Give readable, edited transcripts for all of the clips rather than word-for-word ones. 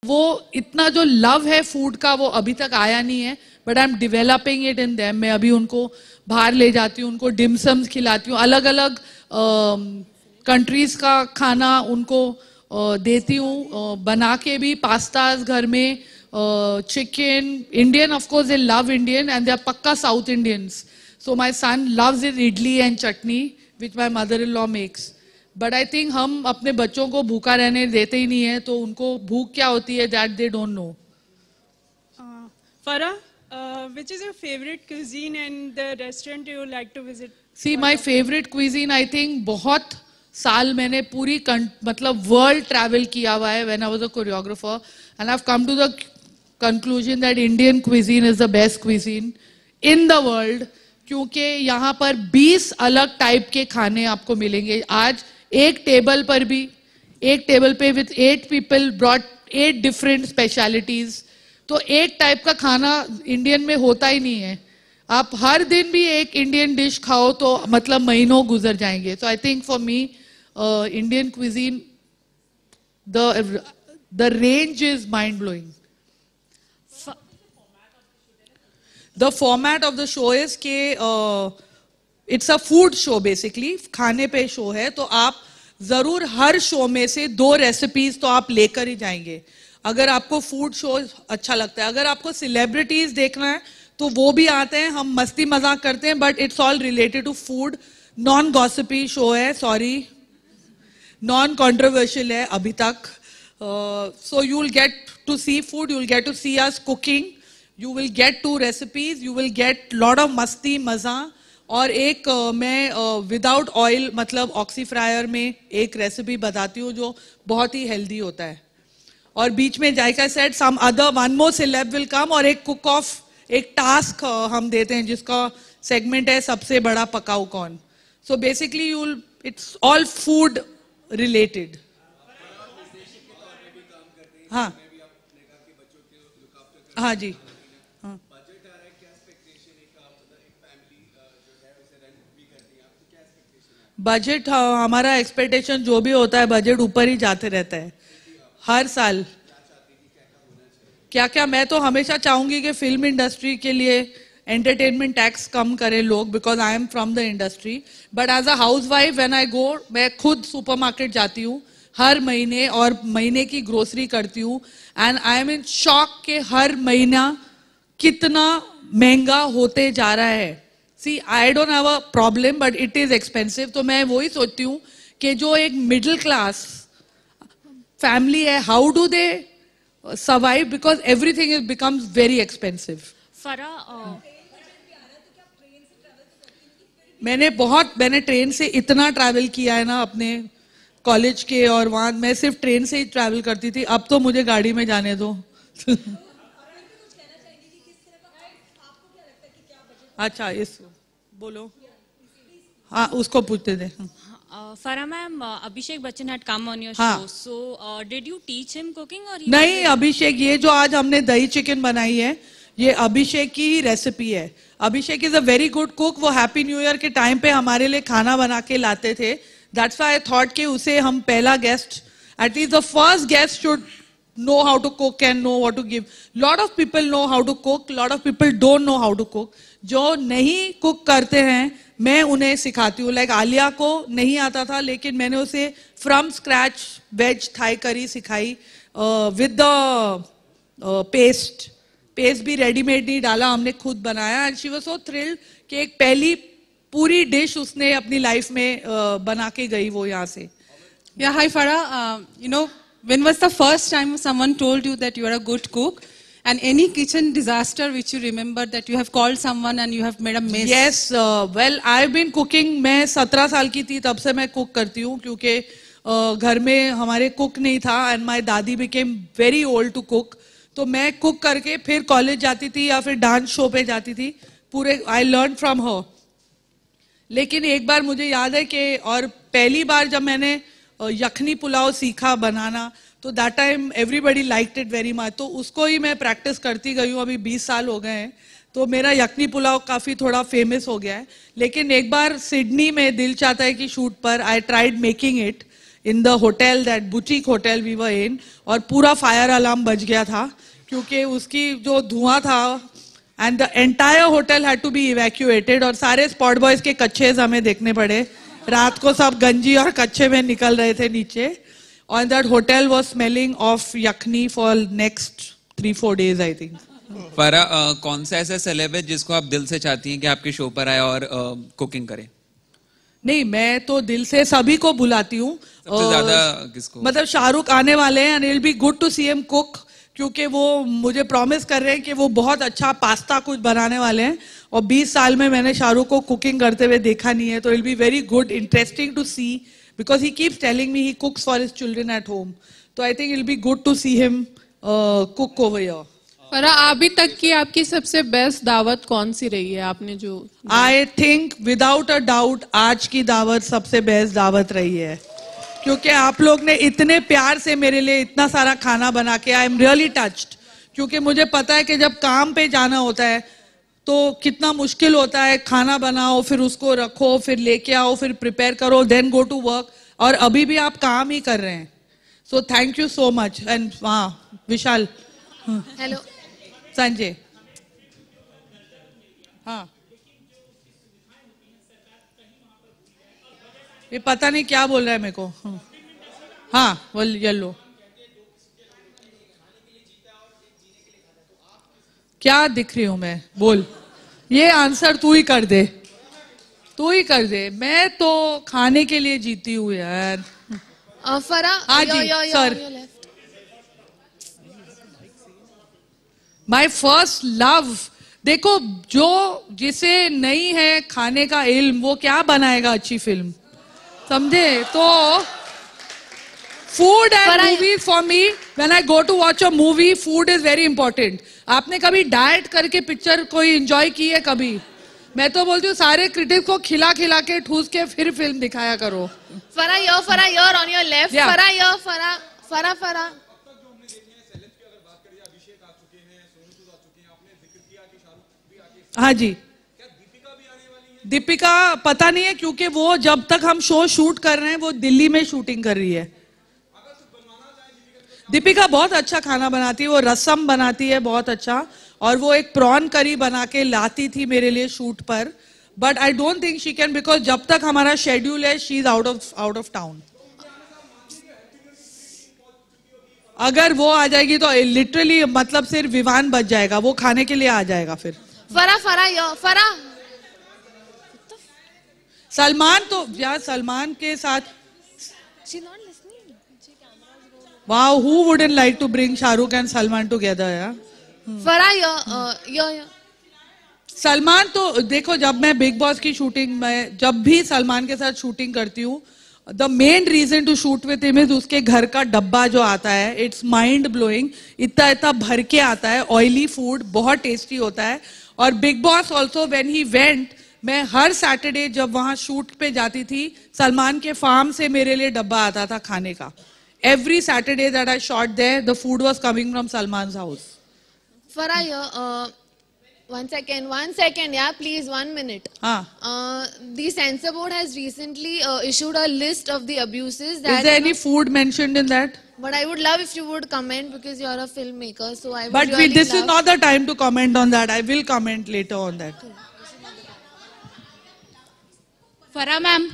वो इतना जो लव है फूड का वो अभी तक आया नहीं है, but I am developing it in them. मैं अभी उनको बाहर ले जाती हूँ, उनको डिमसम्स खिलाती हूँ, अलग अलग कंट्रीज का खाना उनको देती हूँ, बना के भी पास्ताज घर में, chicken, Indian of course they love Indian and they are पक्का South Indians. So my son loves it idli and chutney which my mother in law makes. But I think हम अपने बच्चों को भूखा रहने देते ही नहीं है, तो उनको भूख क्या होती है that they don't know. Farah, which is your favorite cuisine and the restaurant you would like to visit? See, my favorite cuisine, I think बहुत साल मैंने पूरी मतलब वर्ल्ड ट्रैवल किया हुआ है when I was a choreographer, and I've come to the conclusion that Indian cuisine is the best cuisine in the world, क्योंकि यहाँ पर 20 अलग टाइप के खाने आपको मिलेंगे। आज एक टेबल पर भी, एक टेबल पे with 8 people brought 8 different specialities, तो एक टाइप का खाना इंडियन में होता ही नहीं है। आप हर दिन भी एक इंडियन डिश खाओ तो मतलब महीनों गुजर जाएंगे। So I think for me Indian cuisine the range is mind blowing. The format of the show is के it's a food show, basically खाने पे शो है, तो आप जरूर हर शो में से 2 रेसिपीज तो आप लेकर ही जाएंगे अगर आपको फूड शो अच्छा लगता है। अगर आपको सेलिब्रिटीज देखना है तो वो भी आते हैं, हम मस्ती मजाक करते हैं, but it's all related to food. Non gossipy show है, सॉरी, नॉन कंट्रोवर्शियल है अभी तक। So you will get to see food, you will get to see us cooking, you will get 2 recipes, you will get lot of मस्ती मजा। और एक मैं without oil मतलब ऑक्सी फ्रायर में एक रेसिपी बताती हूँ जो बहुत ही हेल्दी होता है। और बीच में जायका said some other one more celeb will come, और एक कुक ऑफ एक टास्क हम देते हैं जिसका सेगमेंट है सबसे बड़ा पकाऊ कौन। So basically you it's all food related. हाँ हाँ जी, हाँ। बजट हमारा एक्सपेक्टेशन जो भी होता है बजट ऊपर ही जाते रहता है हर साल। क्या क्या, मैं तो हमेशा चाहूंगी कि फिल्म इंडस्ट्री के लिए एंटरटेनमेंट टैक्स कम करें लोग, because I am from the industry. But as a house wife when I go, मैं खुद सुपरमार्केट जाती हूँ हर महीने और महीने की ग्रोसरी करती हूँ, and I am in shock कि हर महीना कितना महंगा होते जा रहा है। See, I don't have a problem but it is expensive. तो मैं वही सोचती हूँ कि जो एक मिडिल क्लास फैमिली है, how do they survive, because everything is becomes very expensive. मैंने ट्रेन से इतना ट्रैवल किया है ना अपने कॉलेज के, और वहां मैं सिर्फ ट्रेन से ही ट्रैवल करती थी, अब तो मुझे गाड़ी में जाने दो। अच्छा, इस बोलो, हाँ उसको पूछते थे। Farah ma'am, Abhishek Bachchan had come on your show. So did you teach him cooking or he? नहीं, अभिषेक, ये जो आज हमने दही चिकन बनाई है ये अभिषेक की ही रेसिपी है। Abhishek is a very good cook. वो हैप्पी न्यू ईयर के टाइम पे हमारे लिए खाना बना के लाते थे। दैट्स व्हाई आई थॉट कि उसे हम पहला guest, at least the first guest should know how to cook and know what to give. Lot of people know how to cook, lot of people don't know how to cook. जो नहीं cook करते हैं मैं उन्हें सिखाती हूँ। Like Alia को नहीं आता था, लेकिन मैंने उसे from scratch veg Thai curry सिखाई विद द पेस्ट भी रेडीमेड नहीं डाला, हमने खुद बनाया। And she was so thrilled कि एक पहली पूरी डिश उसने अपनी लाइफ में बना के गई वो यहाँ से। Yeah, hi Farah. You know, when was the first time someone told you that you are a good cook? And any kitchen disaster which you remember that you have called someone and you have made a mess? Yes, well, I've been cooking. मैं 17 साल की थी तब से मैं cook करती हूँ, क्योंकि घर में हमारे कुक नहीं था एंड माय दादी became very old to cook. तो मैं कुक करके फिर कॉलेज जाती थी या फिर डांस शो पे जाती थी, पूरे I learned from her. लेकिन एक बार मुझे याद है कि, और पहली बार जब मैंने यखनी पुलाव सीखा बनाना, तो that time everybody liked it very much, तो उसको ही मैं प्रैक्टिस करती गई हूँ। अभी 20 साल हो गए हैं, तो मेरा यखनी पुलाव काफ़ी थोड़ा फेमस हो गया है। लेकिन एक बार सिडनी में दिल चाहता है कि शूट पर I tried making it in the hotel, that boutique hotel we were in, और पूरा फायर अलार्म बज गया था क्योंकि उसकी जो धुआं था, and the entire hotel had to be evacuated, और सारे स्पॉट बॉयज के कच्चेज हमें देखने पड़े, रात को सब गंजी और कच्चे में निकल रहे थे नीचे, and that hotel was smelling of yakni for next 3-4 days I think. फरा, कौन सा ऐसा सेलेब है जिसको आप दिल से चाहती हैं कि आपके शो पर आए और कुकिंग करे? नहीं, मैं तो दिल से सभी को बुलाती हूँ. सबसे ज्यादा किसको? मतलब शाहरुख आने वाले हैं, and it'll be good to see him cook, क्योंकि वो मुझे प्रॉमिस कर रहे हैं कि वो बहुत अच्छा पास्ता कुछ बनाने वाले हैं, और 20 साल में मैंने शाहरुख को कुकिंग करते हुए देखा नहीं है, तो it'll be very good, interesting to see, because he keeps telling me he cooks for his children at home. So I think it'll be good to see him cook over here. फरा, अभी तक की आपकी सबसे best दावत कौन सी रही है आपने जो? I think without a doubt आज की दावत सबसे बेस्ट दावत रही है, क्योंकि आप लोग ने इतने प्यार से मेरे लिए इतना सारा खाना बना के, आई एम रियली टच्ड, क्योंकि मुझे पता है कि जब काम पे जाना होता है तो कितना मुश्किल होता है, खाना बनाओ, फिर उसको रखो, फिर लेके आओ, फिर प्रिपेयर करो, देन गो टू वर्क, और अभी भी आप काम ही कर रहे हैं. So thank you so much. And हाँ, विशाल. हेलो संजय. हाँ, ये पता नहीं क्या बोल रहा है मेरे को. हाँ, वो येलो क्या दिख रही हूं मैं? बोल, ये आंसर तू ही कर दे, तू ही कर दे. मैं तो खाने के लिए जीती हूँ यार. फरा, हाँ जी सर. My first love. देखो, जो जिसे नहीं है खाने का इल्म, वो क्या बनाएगा अच्छी फिल्म, समझे? तो food and movies for me, when I go to watch a movie, food is very important. आपने कभी डाइट करके पिक्चर कोई एंजॉय की है कभी? मैं तो बोलती हूँ सारे क्रिटिक्स को खिला खिला के ठूस के फिर फिल्म दिखाया करो. फरा, you're on your left. Yeah. फरा. हाँ जी, दीपिका पता नहीं है, क्योंकि वो जब तक हम शो शूट कर रहे हैं वो दिल्ली में शूटिंग कर रही है. दीपिका बहुत अच्छा खाना बनाती है, वो रसम बनाती है बहुत अच्छा, और वो एक प्रॉन करी बना के लाती थी मेरे लिए शूट पर, but I don't think she can, because जब तक हमारा शेड्यूल है she is out of town. अगर वो आ जाएगी तो लिटरली मतलब सिर्फ विवान बच जाएगा, वो खाने के लिए आ जाएगा फिर. फरा. सलमान तो यार, सलमान के साथ, wow, who wouldn't like to bring Shahrukh and Salman together यार. फरा, you're सलमान तो देखो, जब मैं बिग बॉस की शूटिंग में जब भी सलमान के साथ शूटिंग करती हूँ, the main reason to shoot with him is उसके घर का डब्बा जो आता है, इट्स माइंड ब्लोइंग. इतना इतना भर के आता है, ऑयली फूड, बहुत टेस्टी होता है. और big boss also when he went, मैं हर सैटरडे जब वहां शूट पे जाती थी, सलमान के फार्म से मेरे लिए डब्बा आता था खाने का. Every Saturday that I shot there, the food was coming from Salman's house. Farah, one second, yeah, please, 1 minute. The censor board has recently issued a list of the abuses that... Is there any food mentioned in that? But I would love if you would comment, because you're a filmmaker, so I would But really this is not the time to comment on that. I will comment later on that. फरा ma'am.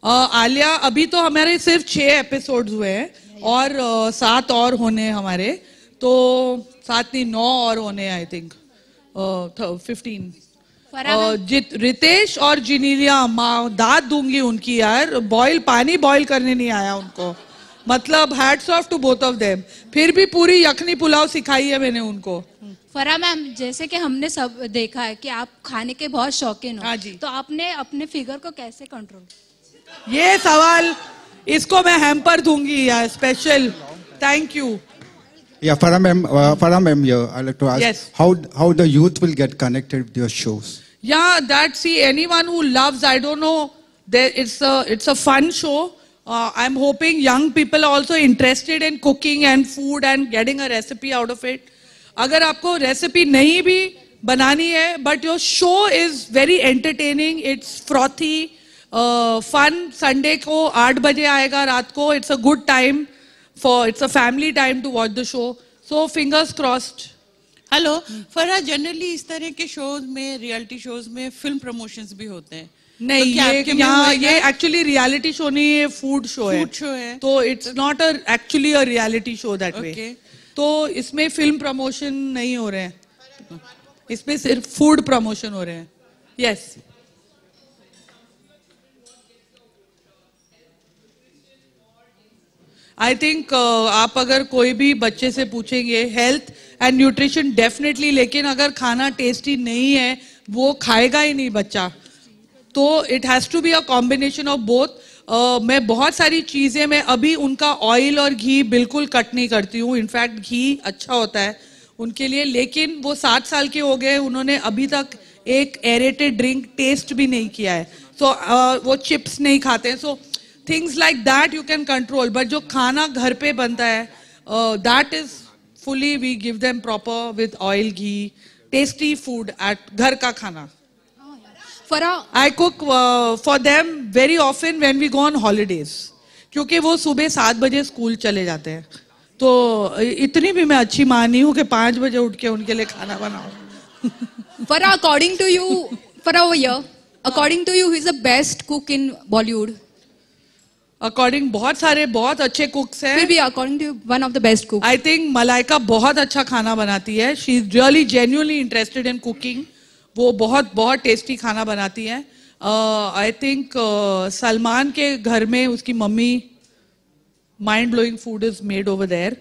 Alia, अभी तो हमारे सिर्फ 6 episodes हुए हैं, और 7 और होने हैं हमारे, तो 7 नहीं 9 और होने, आई थिंक 15. रितेश और जिनीलिया, माँ दाद दूंगी उनकी यार, पानी बॉईल करने नहीं आया उनको, मतलब hats off to both of them. फिर भी पूरी यखनी पुलाव सिखाई है मैंने उनको. फरा मैम, जैसे कि हमने सब देखा है कि आप खाने के बहुत शौकीन हो, तो आपने अपने फिगर को कैसे कंट्रोल? ये सवाल इसको मैं हैम्पर दूंगी यार, special. Thank you. Yeah, Farah ma'am, here, I'd like to ask, yes, how the youth will get connected with your shows? Yeah, see, anyone who loves, I don't know, it's a fun show. I'm hoping young people are also interested in cooking and food and getting a recipe out of it. अगर आपको recipe नहीं भी बनानी है, but your show is very entertaining, it's frothy, fun Sunday को 8 बजे आएगा रात को. It's a good time for, it's a family time to watch the show. So fingers crossed. Hello Farah, generally इस तरह के शोज में, रियलिटी शोज में फिल्म प्रमोशंस भी होते हैं. नहीं, ये एक्चुअली रियलिटी शो नहीं है, फूड शो है. फूड शो है, तो it's not actually a reality show that way. तो इसमें फिल्म प्रमोशन नहीं हो रहे हैं, इसमें सिर्फ फूड प्रमोशन हो रहे हैं. यस. आई थिंक आप अगर कोई भी बच्चे से पूछेंगे, हेल्थ एंड न्यूट्रिशन डेफिनेटली, लेकिन अगर खाना टेस्टी नहीं है वो खाएगा ही नहीं बच्चा. तो it has to be a combination of both. मैं बहुत सारी चीजें, मैं अभी उनका ऑयल और घी बिल्कुल कट नहीं करती हूँ. इनफैक्ट घी अच्छा होता है उनके लिए, लेकिन वो 7 साल के हो गए, उन्होंने अभी तक एक एरेटेड ड्रिंक टेस्ट भी नहीं किया है. सो वो चिप्स नहीं खाते हैं. So things like that you can control. But जो खाना घर पे बनता है, that is fully we give them proper with oil, ghee, tasty food at घर का खाना. I cook for them very often when we go on holidays, क्योंकि वो सुबह 7 बजे स्कूल चले जाते हैं. तो इतनी भी मैं अच्छी माँ नहीं हूँ कि 5 बजे उठ के उनके लिए खाना बनाऊं. Farah, according to you, Farah over here, according to you, who is the best cook in Bollywood? According, बहुत सारे बहुत अच्छे कुक्स हैं. फिर भी according to you, one of the best cook. I think Malaika बहुत अच्छा खाना बनाती है. She is really genuinely interested in cooking. वो बहुत बहुत टेस्टी खाना बनाती है. आई थिंक सलमान के घर में उसकी mummy, mind blowing food is made over there.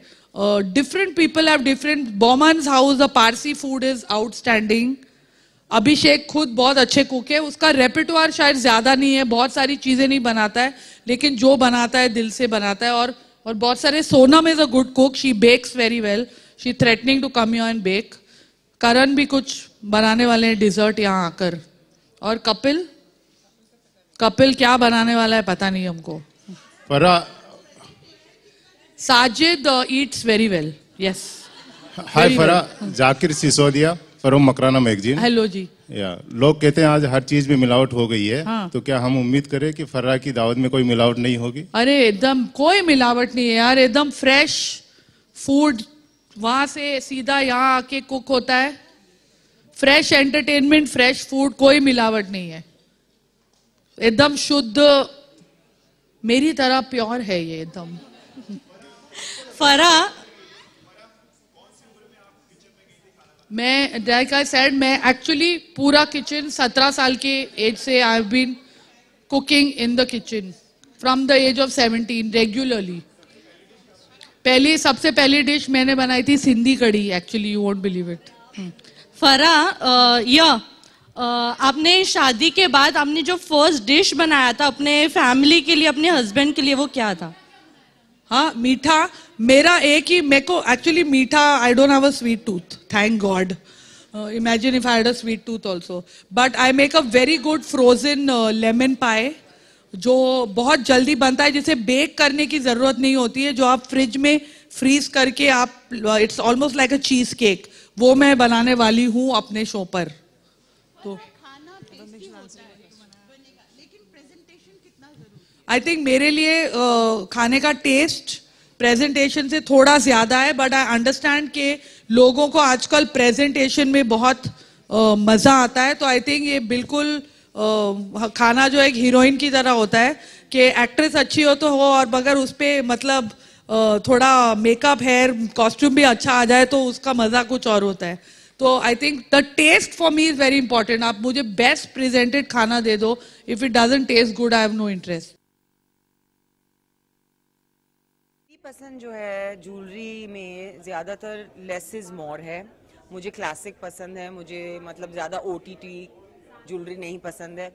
Different people have different. Boman's house, the Parsi food is outstanding. Abhishek खुद बहुत अच्छे कुक है. उसका रेpertoire शायद ज्यादा नहीं है, बहुत सारी चीजें नहीं बनाता है, लेकिन जो बनाता है दिल से बनाता है. और बहुत सारे. Sonam is a good cook, she bakes very well. She threatening to come here and bake. Karan भी कुछ बनाने वाले हैं डिजर्ट यहाँ आकर. और कपिल क्या बनाने वाला है पता नहीं हमको. Sajid eats very well. Yes. Hi Farah, Zakir Sisodia from Makrana magazine. Hello ji. लोग कहते हैं आज हर चीज में मिलावट हो गई है. हाँ. तो क्या हम उम्मीद करें कि फर्रा की दावत में कोई मिलावट नहीं होगी? अरे एकदम कोई मिलावट नहीं है यार. एकदम फ्रेश फूड, वहां से सीधा यहाँ आके कुक होता है. फ्रेश एंटरटेनमेंट, फ्रेश फूड, कोई मिलावट नहीं है. एकदम शुद्ध, मेरी तरह प्योर है ये एकदम. फरा, मैं लाइक आई सेड, मैं एक्चुअली पूरा किचन 17 साल के एज से I have been cooking in the kitchen from the age of 17 regularly. सबसे पहली डिश मैंने बनाई थी Sindhi kadhi. Actually you won't believe it. Farah, आपने शादी के बाद आपने जो फर्स्ट डिश बनाया था अपने फैमिली के लिए, अपने हस्बैंड के लिए, वो क्या था? हाँ, मीठा. मेरा एक ही, मेरे को एक्चुअली मीठा, I don't have a sweet tooth, thank god. Imagine if I had a sweet tooth also. But I make a very good frozen lemon pie, जो बहुत जल्दी बनता है, जिसे बेक करने की जरूरत नहीं होती है, जो आप फ्रिज में फ्रीज करके आप, it's almost like a cheese cake. वो मैं बनाने वाली हूँ अपने शो पर. तो आई थिंक मेरे लिए खाने का टेस्ट प्रेजेंटेशन से थोड़ा ज्यादा है. बट आई अंडरस्टैंड के लोगों को आजकल प्रेजेंटेशन में बहुत मजा आता है. तो आई थिंक ये बिल्कुल खाना जो एक हीरोइन की तरह होता है कि एक्ट्रेस अच्छी हो तो हो, और मगर उस पर मतलब थोड़ा मेकअप, हेयर, कॉस्ट्यूम भी अच्छा आ जाए तो उसका मजा कुछ और होता है. तो I think the taste for me is very important. आप मुझे बेस्ट प्रेजेंटेड खाना दे दो, if it doesn't taste good I have no interest. पसंद जो है ज्वेलरी में ज्यादातर लेस इज मोर है. मुझे क्लासिक पसंद है. मुझे मतलब ज्यादा OTT ज्वेलरी नहीं पसंद है.